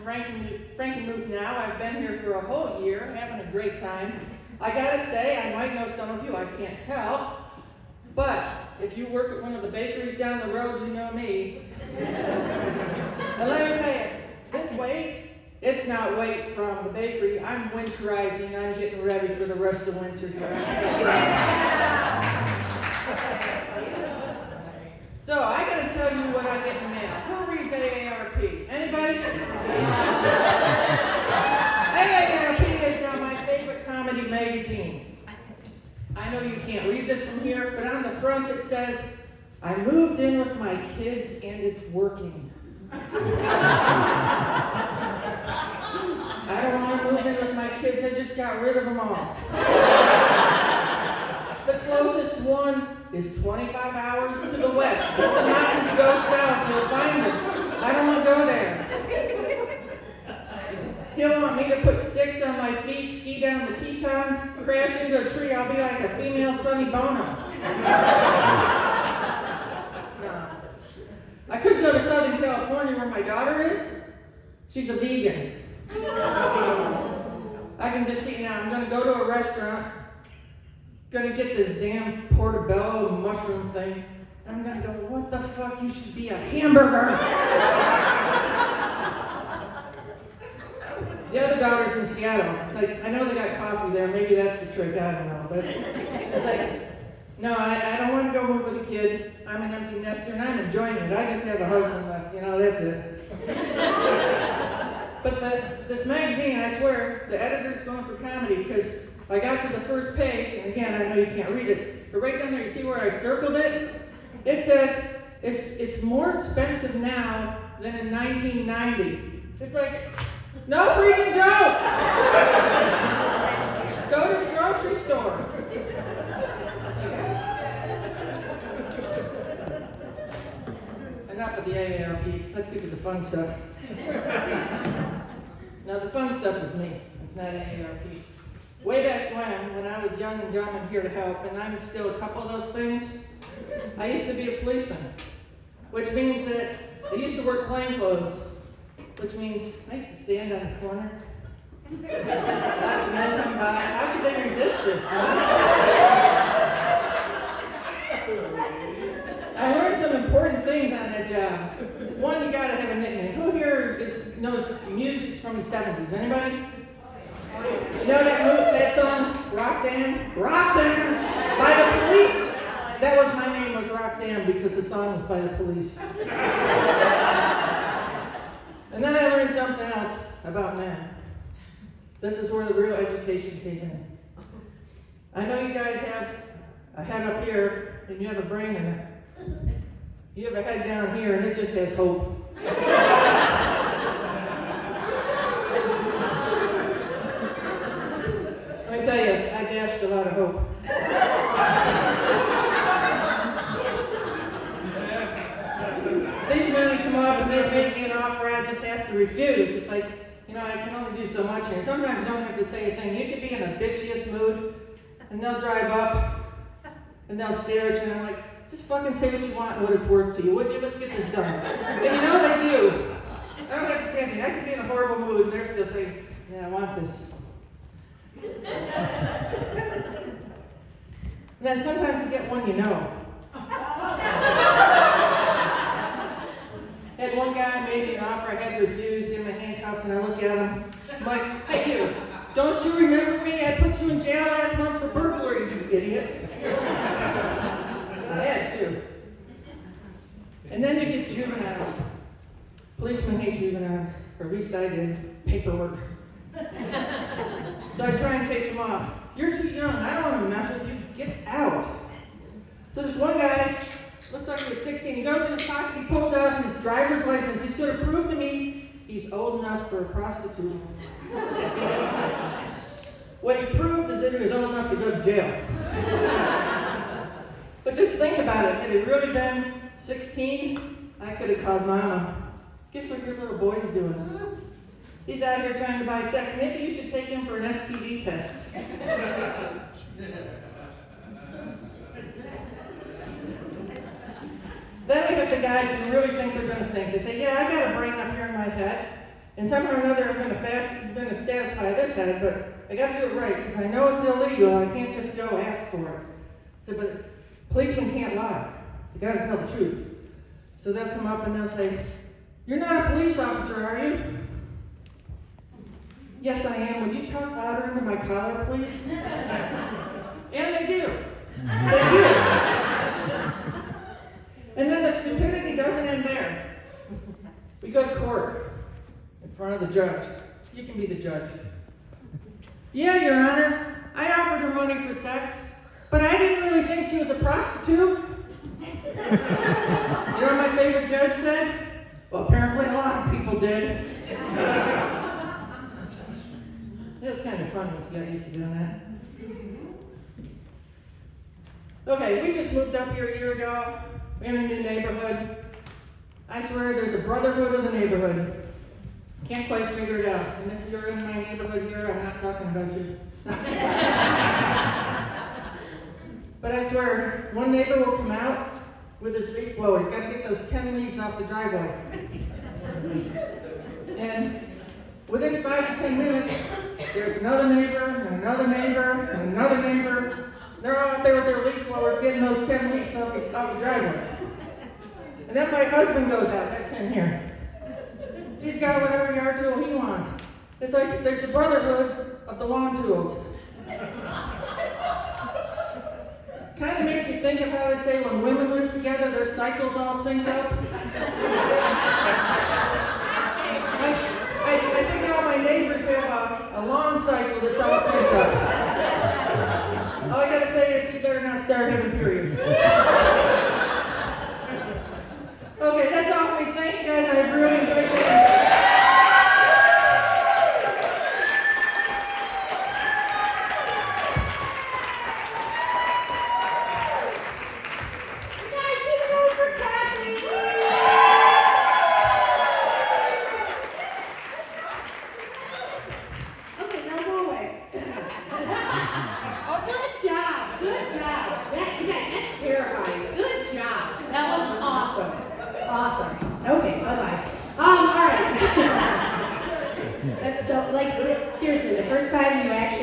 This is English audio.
Frankenmuth now. I've been here for a whole year, having a great time. I gotta say, I might know some of you, I can't tell. But if you work at one of the bakeries down the road, you know me. And let me tell you, this weight, it's not weight from the bakery. I'm winterizing. I'm getting ready for the rest of winter here. So I gotta tell you what I get in the mail. Who reads AARP? Anybody? AARP is now my favorite comedy magazine. I know you can't read this from here, but on the front it says, I moved in with my kids and it's working. I don't want to move in with my kids, I just got rid of them all. The closest one is 25 hours to the west. If the mountains go south, you'll find it. I don't want to go there. He'll want me to put sticks on my feet, ski down the Tetons, crash into a tree. I'll be like a female Sonny Bono. No. I could go to Southern California where my daughter is. She's a vegan. I can just see now, I'm going to go to a restaurant, going to get this damn portobello mushroom thing, and I'm going to go, what the fuck, you should be a hamburger. The other daughter's in Seattle. It's like, I know they got coffee there, maybe that's the trick, I don't know, but it's like, no, I don't want to go move with a kid. I'm an empty nester and I'm enjoying it. I just have a husband left, that's it. But this magazine, I swear, the editor's going for comedy because I got to the first page, and again, I know you can't read it, but right down there, you see where I circled it? It says, it's more expensive now than in 1990. It's like, no freaking joke! Go to the grocery store. Enough of the AARP. Let's get to the fun stuff. Now, the fun stuff is me. It's not AARP. Way back when I was young and dumb and here to help, and I'm still a couple of those things, I used to be a policeman, which means that I used to work plainclothes, which means I used to stand on a corner, watch men come by. How could they resist this? I learned some important things on that job. One, you gotta have a nickname. Who here knows music from the 70s? Anybody? You know that song, Roxanne? Roxanne! By the Police! That was my name, was Roxanne, because the song was by the Police. And then I learned something else about men. This is where the real education came in. I know you guys have a head up here, and you have a brain in it. You have a head down here, and it just has hope. Let me tell you, I dashed a lot of hope. These men come up and they make me an offer I just have to refuse. It's like, I can only do so much here. And sometimes you don't have to say a thing. You could be in a bitchiest mood, and they'll drive up, and they'll stare at you, and I'm like, just fucking say what you want and what it's worth to you, would you? Let's get this done. And they do. I don't have to say anything. I could be in a horrible mood, and they're still saying, yeah, I want this. And then sometimes you get one you know. Had one guy made me an offer I had to refuse, get him in handcuffs, and I look at him. I'm like, hey you, don't you remember me? I put you in jail last month for burglary, you idiot. I had to. And then you get juveniles. Policemen hate juveniles, or at least I did. Paperwork. So I try and chase them off. You're too young, I don't want to mess with you, get out. So this one guy looked like he was 16, he goes in his pocket, he pulls out his driver's license, he's going to prove to me he's old enough for a prostitute. What he proved is that he was old enough to go to jail. But just think about it, had he really been 16, I could have called Mama. Guess what your little boy's doing? He's out here trying to buy sex. Maybe you should take him for an STD test. Then we got the guys who really think they're going to think. They say, yeah, I got a brain up here in my head. And somehow or another I'm gonna satisfy this head, but I gotta do it right, because I know it's illegal, I can't just go ask for it. So, but policemen can't lie. They gotta tell the truth. So they'll come up and they'll say, "You're not a police officer, are you?" "Yes, I am. Would you talk louder into my collar, please?" And they do. They do. And then the stupidity doesn't end there. We go to court in front of the judge. You can be the judge. "Yeah, Your Honor, I offered her money for sex, but I didn't really think she was a prostitute." You know what my favorite judge said? "Well, apparently a lot of people did." It was kind of fun once you got used to doing that. Okay, we just moved up here a year ago. We're in a new neighborhood. I swear there's a brotherhood of the neighborhood. Can't quite figure it out. And if you're in my neighborhood here, I'm not talking about you. But I swear, one neighbor will come out with his leaf blower. He's got to get those 10 leaves off the driveway. And within 5 to 10 minutes, there's another neighbor, and another neighbor, and another neighbor. They're all out there with their leaf blowers getting those 10 leaves off the driveway. And then my husband goes out, that's him here. He's got whatever yard tool he wants. It's like there's a brotherhood of the lawn tools. Kind of makes you think of how they say when women live together, their cycles all sync up. I think all my neighbors have a lawn cycle that's all synced up. All I gotta say is he better not start having periods. Okay, that's all for me. Thanks, guys. I really enjoyed it. Seriously, the first time you actually